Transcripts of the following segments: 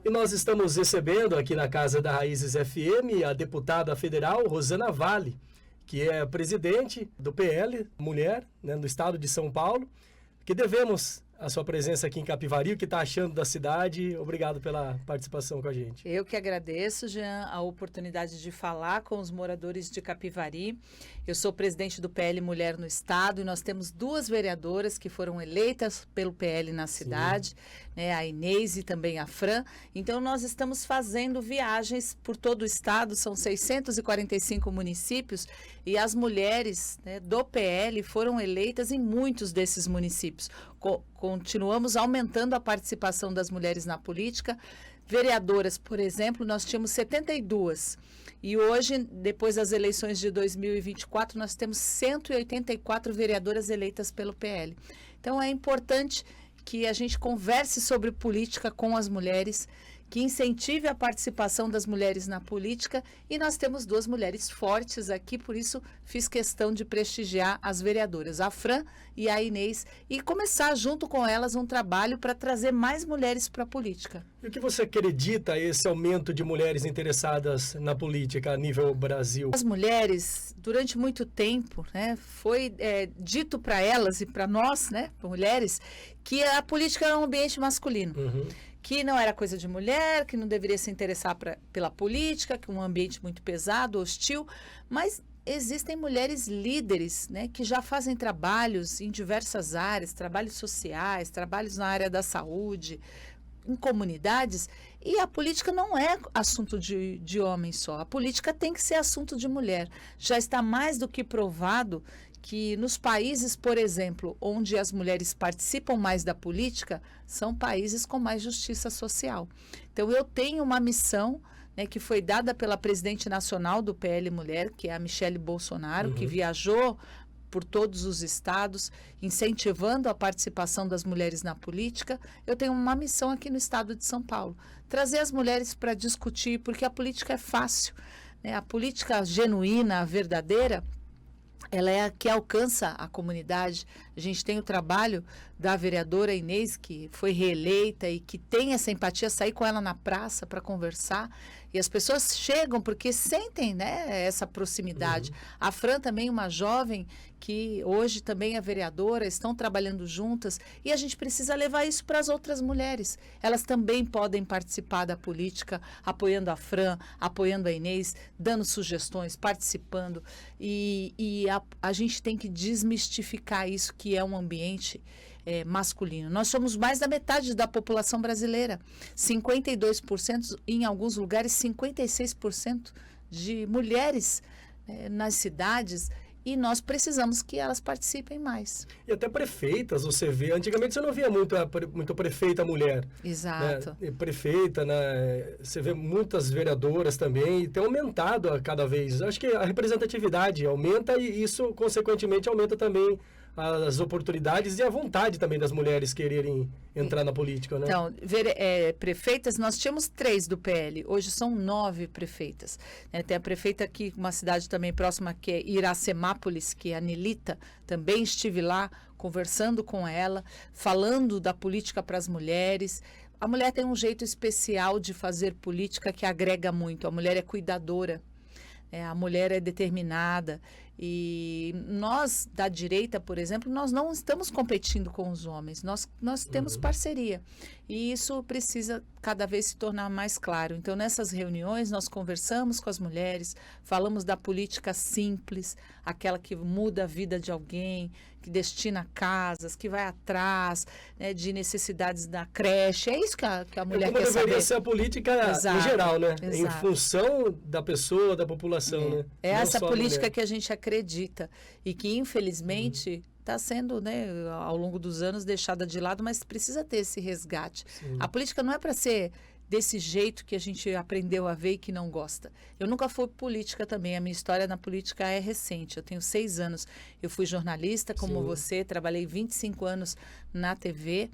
E nós estamos recebendo aqui na Casa da Raízes FM a deputada federal Rosana Vale, que é presidente do PL Mulher, né, do estado de São Paulo, que devemos a sua presença aqui em Capivari, o que está achando da cidade. Obrigado pela participação com a gente. Eu que agradeço, Jean, a oportunidade de falar com os moradores de Capivari. Eu sou presidente do PL Mulher no Estado e nós temos 2 vereadoras que foram eleitas pelo PL na cidade, né, a Inês e também a Fran. Então, nós estamos fazendo viagens por todo o estado, são 645 municípios, e as mulheres, né, do PL foram eleitas em muitos desses municípios. Continuamos aumentando a participação das mulheres na política. Vereadoras, por exemplo, nós tínhamos 72. E hoje, depois das eleições de 2024, nós temos 184 vereadoras eleitas pelo PL. Então, é importante que a gente converse sobre política com as mulheres, que incentive a participação das mulheres na política, e nós temos 2 mulheres fortes aqui, por isso fiz questão de prestigiar as vereadoras, a Fran e a Inês, e começar junto com elas um trabalho para trazer mais mulheres para a política. E o que você acredita esse aumento de mulheres interessadas na política a nível Brasil? As mulheres, durante muito tempo, né, foi dito para elas e para nós, né, mulheres, que a política era um ambiente masculino. Que não era coisa de mulher, que não deveria se interessar pela política, que é um ambiente muito pesado, hostil, mas existem mulheres líderes, né, que já fazem trabalhos em diversas áreas, trabalhos sociais, trabalhos na área da saúde, em comunidades, e a política não é assunto de homem só, a política tem que ser assunto de mulher. Já está mais do que provado que nos países, por exemplo, onde as mulheres participam mais da política, são países com mais justiça social. Então, eu tenho uma missão, né, que foi dada pela presidente nacional do PL Mulher, que é a Michele Bolsonaro, que viajou por todos os estados, incentivando a participação das mulheres na política. Eu tenho uma missão aqui no estado de São Paulo, trazer as mulheres para discutir, porque a política é fácil, né? A política genuína, a verdadeira, ela é a que alcança a comunidade. A gente tem o trabalho da vereadora Inês, que foi reeleita e que tem essa empatia, sair com ela na praça para conversar. E as pessoas chegam porque sentem, né, essa proximidade. A Fran também, uma jovem que hoje também é vereadora, estão trabalhando juntas, e a gente precisa levar isso para as outras mulheres. Elas também podem participar da política, apoiando a Fran, apoiando a Inês, dando sugestões, participando. E a gente tem que desmistificar isso, que é um ambiente masculino. Nós somos mais da metade da população brasileira, 52%, em alguns lugares 56% de mulheres nas cidades, e nós precisamos que elas participem mais. E até prefeitas, você vê, antigamente você não via muito prefeita mulher. Exato. Né? Prefeita, né? Você vê muitas vereadoras também, e tem aumentado a cada vez. Acho que a representatividade aumenta e isso, consequentemente, aumenta também as oportunidades e a vontade também das mulheres quererem entrar na política, né? Então, prefeitas, nós tínhamos 3 do PL, hoje são 9 prefeitas. Tem a prefeita aqui, uma cidade também próxima, que é Iracemápolis, que é a Nelita, também estive lá conversando com ela, falando da política para as mulheres. A mulher tem um jeito especial de fazer política que agrega muito, a mulher é cuidadora. A mulher é determinada, e nós da direita, por exemplo, nós não estamos competindo com os homens, nós temos parceria, e isso precisa cada vez se tornar mais claro. Então, nessas reuniões nós conversamos com as mulheres, falamos da política simples, aquela que muda a vida de alguém, que destina casas, que vai atrás, né, de necessidades da creche. É isso que a mulher quer saber. Deveria ser a política em geral, né? Exato. Em função da pessoa, da população, né? É essa política que a gente acredita e que, infelizmente, está sendo, né, ao longo dos anos, deixada de lado, mas precisa ter esse resgate. A política não é para ser desse jeito que a gente aprendeu a ver e que não gosta. Eu nunca fui política também, a minha história na política é recente, eu tenho 6 anos. Eu fui jornalista como você, trabalhei 25 anos na TV,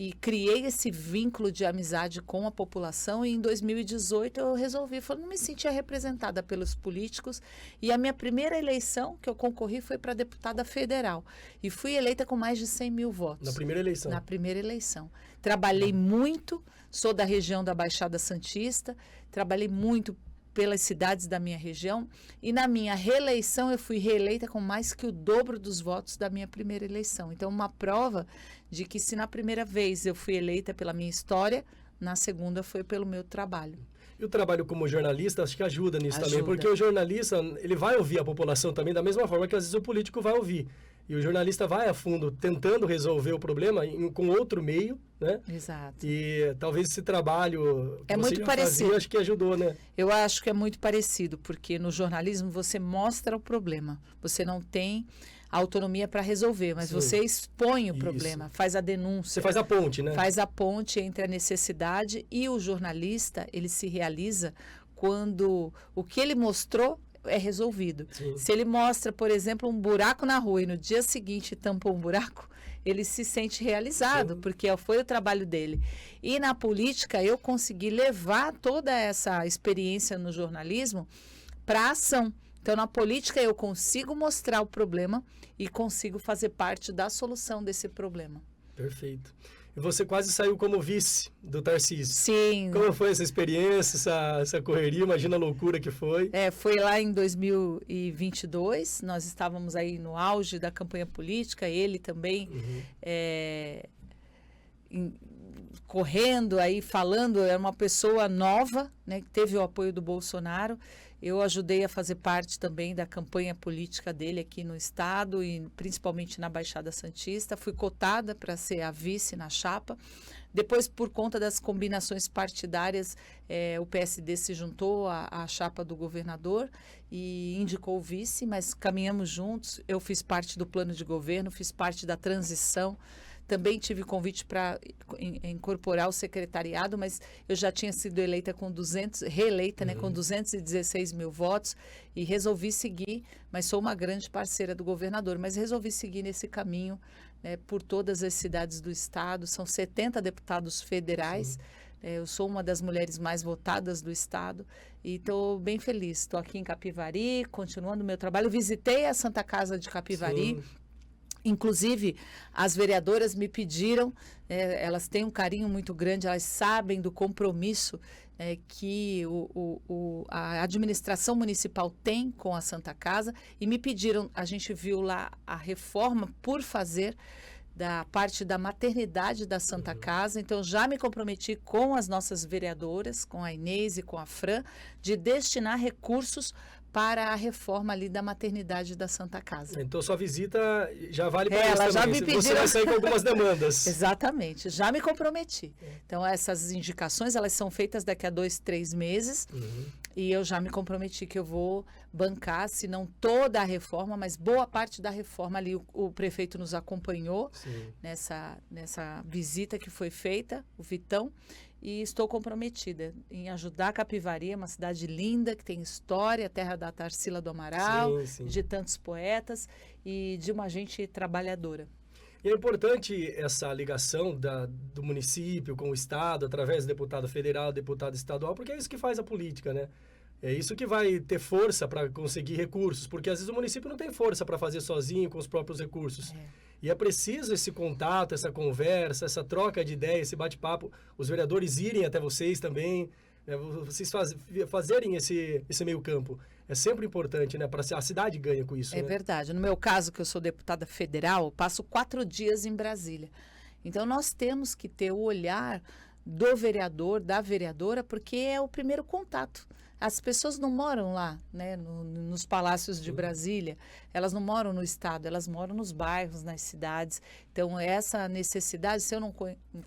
e criei esse vínculo de amizade com a população, e em 2018 eu resolvi, não me sentia representada pelos políticos, e a minha primeira eleição que eu concorri foi para deputada federal, e fui eleita com mais de 100 mil votos. Na primeira eleição? Na primeira eleição. Trabalhei muito, sou da região da Baixada Santista, trabalhei muito pelas cidades da minha região, e na minha reeleição eu fui reeleita com mais que o dobro dos votos da minha primeira eleição. Então, uma prova de que se na primeira vez eu fui eleita pela minha história, na segunda foi pelo meu trabalho. E o trabalho como jornalista, acho que ajuda nisso Ajuda. também, porque o jornalista, ele vai ouvir a população também da mesma forma que às vezes o político vai ouvir. E o jornalista vai a fundo tentando resolver o problema com outro meio, né? Exato. E talvez esse trabalho que É você muito já parecido. fazia, acho que ajudou, né? Eu acho que é muito parecido, porque no jornalismo você mostra o problema, você não tem autonomia para resolver, mas Sim. você expõe o Isso. problema, faz a denúncia. Você faz a ponte, né? Faz a ponte entre a necessidade, e o jornalista, ele se realiza quando o que ele mostrou é resolvido. Sim. Se ele mostra, por exemplo, um buraco na rua e no dia seguinte tampou um buraco, ele se sente realizado, Sim. porque foi o trabalho dele. E na política, eu consegui levar toda essa experiência no jornalismo para a ação. Então, na política, eu consigo mostrar o problema e consigo fazer parte da solução desse problema. Perfeito. E você quase saiu como vice do Tarcísio. Sim. Como foi essa experiência, essa correria? Imagina a loucura que foi. Foi lá em 2022, nós estávamos aí no auge da campanha política, ele também correndo aí, falando, era uma pessoa nova, né, que teve o apoio do Bolsonaro. Eu ajudei a fazer parte também da campanha política dele aqui no estado e principalmente na Baixada Santista. Fui cotada para ser a vice na chapa. Depois, por conta das combinações partidárias, o PSD se juntou à chapa do governador e indicou o vice, mas caminhamos juntos. Eu fiz parte do plano de governo, fiz parte da transição. Também tive convite para incorporar o secretariado, mas eu já tinha sido eleita reeleita, né, com 216 mil votos, e resolvi seguir, mas sou uma grande parceira do governador, mas resolvi seguir nesse caminho, né, por todas as cidades do estado. São 70 deputados federais. Eu sou uma das mulheres mais votadas do estado e estou bem feliz. Estou aqui em Capivari, continuando o meu trabalho. Visitei a Santa Casa de Capivari. Sim. Inclusive, as vereadoras me pediram, elas têm um carinho muito grande, elas sabem do compromisso que a administração municipal tem com a Santa Casa, e me pediram, a gente viu lá a reforma por fazer da parte da maternidade da Santa Casa, então já me comprometi com as nossas vereadoras, com a Inês e com a Fran, de destinar recursos para a reforma ali da maternidade da Santa Casa. Então, sua visita já vale para isso Ela já também. me pediu. Você vai sair com algumas demandas. Exatamente, já me comprometi. Então, essas indicações, elas são feitas daqui a 2, 3 meses, e eu já me comprometi que eu vou bancar, se não toda a reforma, mas boa parte da reforma ali. O prefeito nos acompanhou nessa visita que foi feita, o Vitão, e estou comprometida em ajudar Capivari, uma cidade linda, que tem história, terra da Tarsila do Amaral, de tantos poetas e de uma gente trabalhadora. E é importante essa ligação do município com o Estado, através do deputado federal, deputado estadual, porque é isso que faz a política, né? É isso que vai ter força para conseguir recursos, porque às vezes o município não tem força para fazer sozinho com os próprios recursos. E é preciso esse contato, essa conversa, essa troca de ideias, esse bate-papo, os vereadores irem até vocês também, né? Vocês fazerem esse meio campo. É sempre importante, né? Para a cidade ganha com isso. É, né? verdade. No meu caso, que eu sou deputada federal, eu passo 4 dias em Brasília. Então, nós temos que ter o olhar do vereador, da vereadora, porque é o primeiro contato. As pessoas não moram lá, né, nos palácios de Brasília, elas não moram no estado, elas moram nos bairros, nas cidades. Então, essa necessidade, se eu não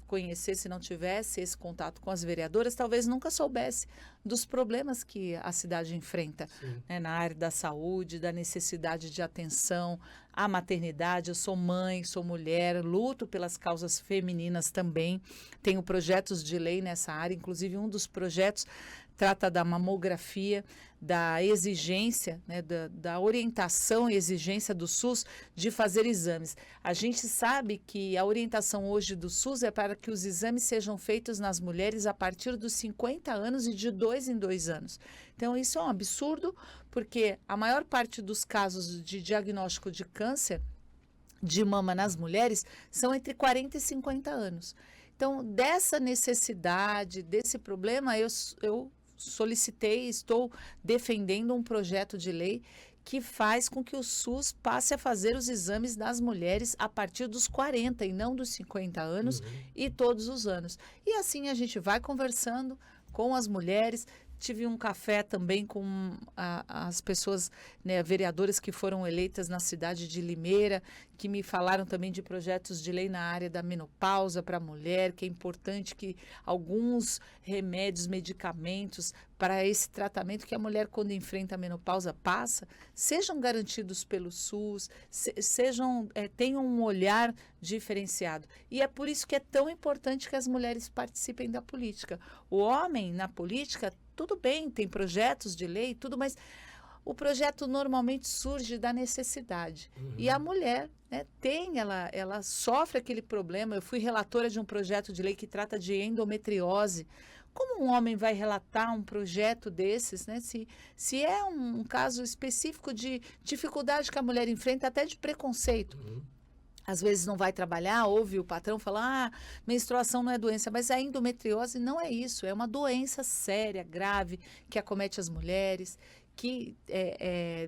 conhecesse, não tivesse esse contato com as vereadoras, talvez nunca soubesse dos problemas que a cidade enfrenta, né, na área da saúde, da necessidade de atenção à maternidade. Eu sou mãe, sou mulher, luto pelas causas femininas também, tenho projetos de lei nessa área, inclusive um dos projetos trata da mamografia mamografia, da exigência, né, da orientação e exigência do SUS de fazer exames. A gente sabe que a orientação hoje do SUS é para que os exames sejam feitos nas mulheres a partir dos 50 anos e de 2 em 2 anos. Então, isso é um absurdo, porque a maior parte dos casos de diagnóstico de câncer de mama nas mulheres são entre 40 e 50 anos. Então, dessa necessidade, desse problema, eu solicitei, estou defendendo um projeto de lei que faz com que o SUS passe a fazer os exames das mulheres a partir dos 40 e não dos 50 anos e todos os anos. E assim a gente vai conversando com as mulheres. Tive um café também com as pessoas, né, vereadoras que foram eleitas na cidade de Limeira, que me falaram também de projetos de lei na área da menopausa para a mulher, que é importante que alguns remédios, medicamentos para esse tratamento que a mulher, quando enfrenta a menopausa, passa, sejam garantidos pelo SUS, tenham um olhar diferenciado. E é por isso que é tão importante que as mulheres participem da política. O homem, na política, tudo bem, tem projetos de lei, tudo, mas o projeto normalmente surge da necessidade. E a mulher, né, ela sofre aquele problema. Eu fui relatora de um projeto de lei que trata de endometriose. Como um homem vai relatar um projeto desses, né? Se é um caso específico de dificuldade que a mulher enfrenta, até de preconceito. Às vezes não vai trabalhar, ouve o patrão falar, menstruação não é doença, mas a endometriose não é isso, é uma doença séria, grave, que acomete as mulheres, que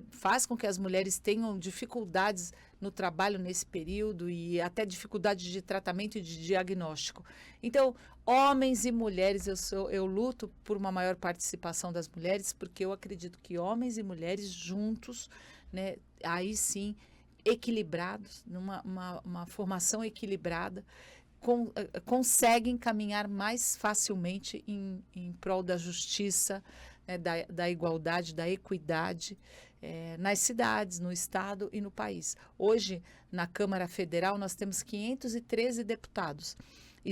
faz com que as mulheres tenham dificuldades no trabalho nesse período e até dificuldade de tratamento e de diagnóstico. Então, homens e mulheres, eu luto por uma maior participação das mulheres, porque eu acredito que homens e mulheres juntos, né, aí sim, equilibrados, numa formação equilibrada, conseguem caminhar mais facilmente em prol da justiça, né, da igualdade, da equidade, nas cidades, no estado e no país. Hoje, na Câmara Federal, nós temos 513 deputados e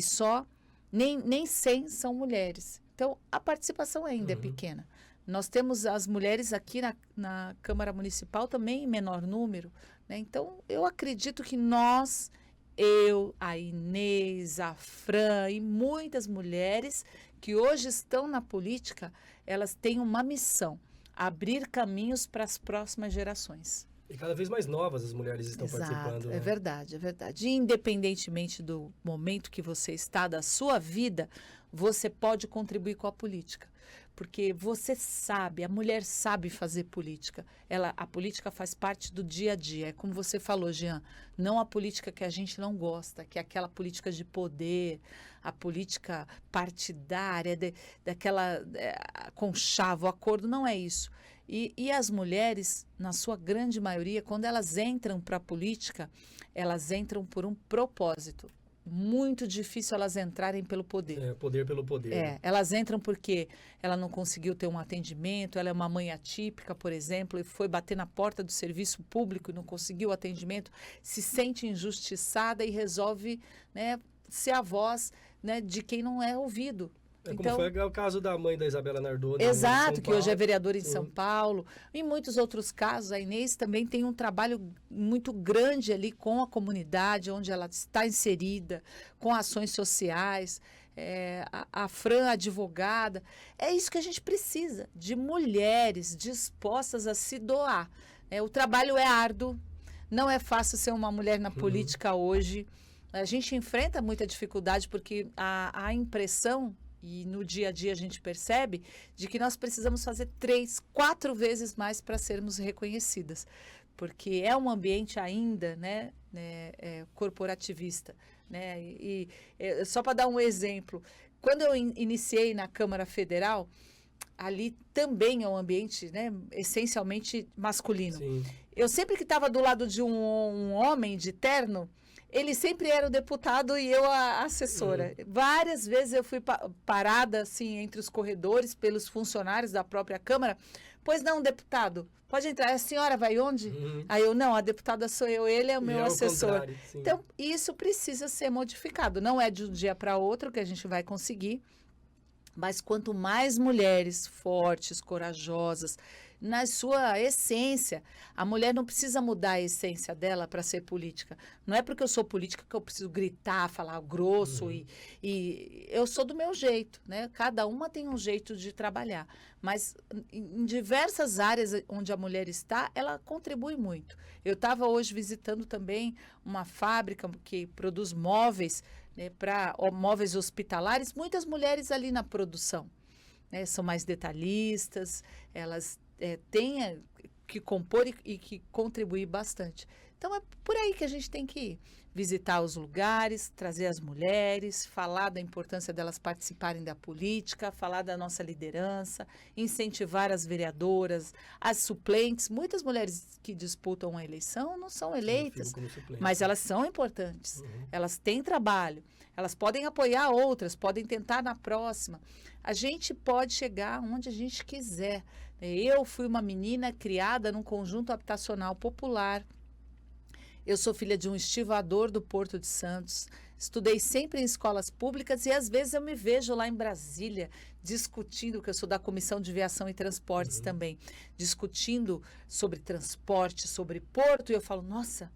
nem 100 são mulheres. Então, a participação ainda é pequena. Nós temos as mulheres aqui na Câmara Municipal também em menor número, né? Então, eu acredito que a Inês, a Fran e muitas mulheres que hoje estão na política, elas têm uma missão, abrir caminhos para as próximas gerações. E cada vez mais novas as mulheres estão participando. É verdade, é verdade. E independentemente do momento que você está da sua vida, você pode contribuir com a política. Porque você sabe, a mulher sabe fazer política. A política faz parte do dia a dia. É como você falou, Jean, não a política que a gente não gosta, que é aquela política de poder, a política partidária, daquela conchavo, acordo, não é isso. E as mulheres, na sua grande maioria, quando elas entram para a política, elas entram por um propósito. Muito difícil elas entrarem pelo poder. Poder pelo poder. Elas entram porque ela não conseguiu ter um atendimento, ela é uma mãe atípica, por exemplo, e foi bater na porta do serviço público e não conseguiu o atendimento, se sente injustiçada e resolve, né, ser a voz, né, de quem não é ouvido. Como foi o caso da mãe da Isabela Nardoni. Exato, que hoje é vereadora em São Paulo. Em muitos outros casos, a Inês também tem um trabalho muito grande ali com a comunidade, onde ela está inserida, com ações sociais. A Fran, advogada. É isso que a gente precisa, de mulheres dispostas a se doar. O trabalho é árduo, não é fácil ser uma mulher na política hoje. A gente enfrenta muita dificuldade porque a impressão, e no dia a dia a gente percebe, de que nós precisamos fazer 3, 4 vezes mais para sermos reconhecidas. Porque é um ambiente ainda, né, corporativista. Né? Só para dar um exemplo, quando eu iniciei na Câmara Federal, ali também é um ambiente, né, essencialmente masculino. Sim. Eu sempre que estava do lado de um homem de terno, ele sempre era o deputado e eu a assessora. Várias vezes eu fui parada assim entre os corredores pelos funcionários da própria Câmara. Pois não, deputado, pode entrar. A senhora vai onde? Aí eu, não, a deputada sou eu, ele é o meu assessor. Então, isso precisa ser modificado. Não é de um dia para outro que a gente vai conseguir, Mas quanto mais mulheres fortes, corajosas, na sua essência, a mulher não precisa mudar a essência dela para ser política. Não é porque eu sou política que eu preciso gritar, falar grosso e eu sou do meu jeito, né? Cada uma tem um jeito de trabalhar, mas em diversas áreas onde a mulher está, ela contribui muito. Eu estava hoje visitando também uma fábrica que produz móveis, né, para móveis hospitalares, muitas mulheres ali na produção, né, são mais detalhistas, elas têm que compor e que contribuir bastante. Então, é por aí que a gente tem que ir. Visitar os lugares, trazer as mulheres, falar da importância delas participarem da política, falar da nossa liderança, incentivar as vereadoras, as suplentes. Muitas mulheres que disputam a eleição não são eleitas, mas elas são importantes. Elas têm trabalho, elas podem apoiar outras, podem tentar na próxima. A gente pode chegar onde a gente quiser. Eu fui uma menina criada num conjunto habitacional popular. Eu sou filha de um estivador do Porto de Santos, estudei sempre em escolas públicas e às vezes eu me vejo lá em Brasília discutindo, que eu sou da Comissão de Viação e Transportes também, discutindo sobre transporte, sobre porto, e eu falo, nossa,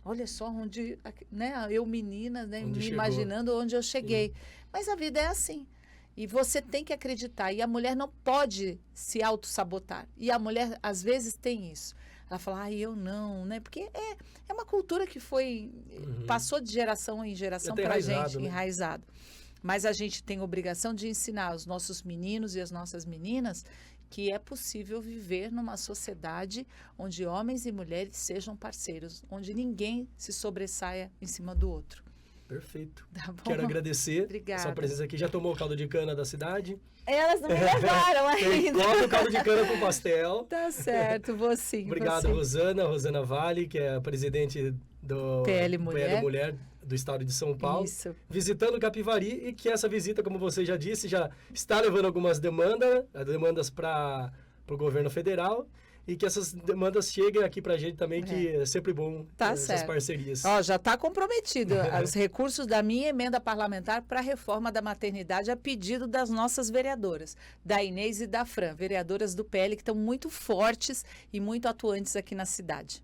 olha só onde, né, eu menina, né, me imaginando onde eu cheguei. Mas a vida é assim. E você tem que acreditar. E a mulher não pode se auto-sabotar. E a mulher, às vezes, tem isso. Ela fala, eu não, né? Porque é uma cultura que passou de geração em geração para a gente, enraizado. Mas a gente tem a obrigação de ensinar os nossos meninos e as nossas meninas que é possível viver numa sociedade onde homens e mulheres sejam parceiros, onde ninguém se sobressaia em cima do outro. Perfeito. Tá bom. Quero agradecer Obrigada. a sua presença aqui. Já tomou o caldo de cana da cidade? Elas não me levaram ainda. Coloca o caldo de cana com pastel. Tá certo, vou sim. Obrigado, Rosana Vale, que é a presidente do PL Mulher do Estado de São Paulo. Isso. Visitando Capivari, e que essa visita, como você já disse, já está levando algumas demandas para o governo federal. E que essas demandas cheguem aqui para a gente também, que é sempre bom essas parcerias. Já está comprometido os recursos da minha emenda parlamentar para a reforma da maternidade a pedido das nossas vereadoras, da Inês e da Fran, vereadoras do PL, que estão muito fortes e muito atuantes aqui na cidade.